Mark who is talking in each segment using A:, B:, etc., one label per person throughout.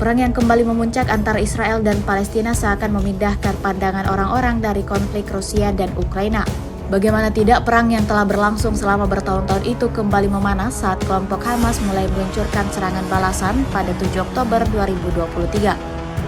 A: Perang yang kembali memuncak antara Israel dan Palestina seakan memindahkan pandangan orang-orang dari konflik Rusia dan Ukraina. Bagaimana tidak, perang yang telah berlangsung selama bertahun-tahun itu kembali memanas saat kelompok Hamas mulai meluncurkan serangan balasan pada 7 Oktober 2023.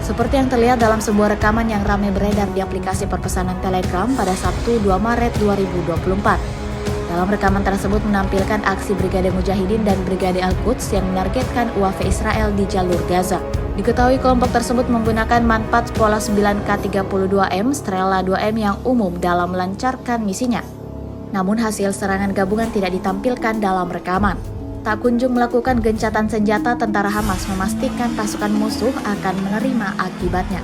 A: Seperti yang terlihat dalam sebuah rekaman yang ramai beredar di aplikasi perpesanan Telegram pada Sabtu 2 Maret 2024. Dalam rekaman tersebut menampilkan aksi Brigade Mujahidin dan Brigade Al-Quds yang menargetkan UAV Israel di jalur Gaza. Diketahui kelompok tersebut menggunakan manfaat Pola 9K32M Strela 2M yang umum dalam melancarkan misinya. Namun hasil serangan gabungan tidak ditampilkan dalam rekaman. Tak kunjung melakukan gencatan senjata, tentara Hamas memastikan pasukan musuh akan menerima akibatnya.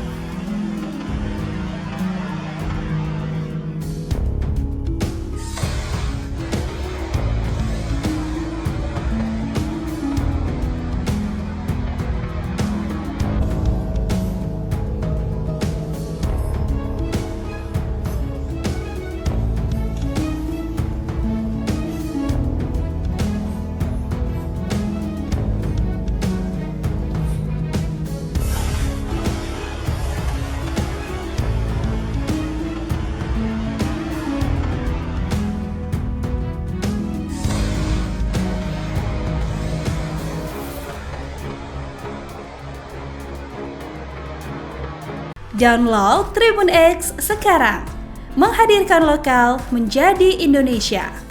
B: Download Tribun X sekarang, menghadirkan lokal menjadi Indonesia.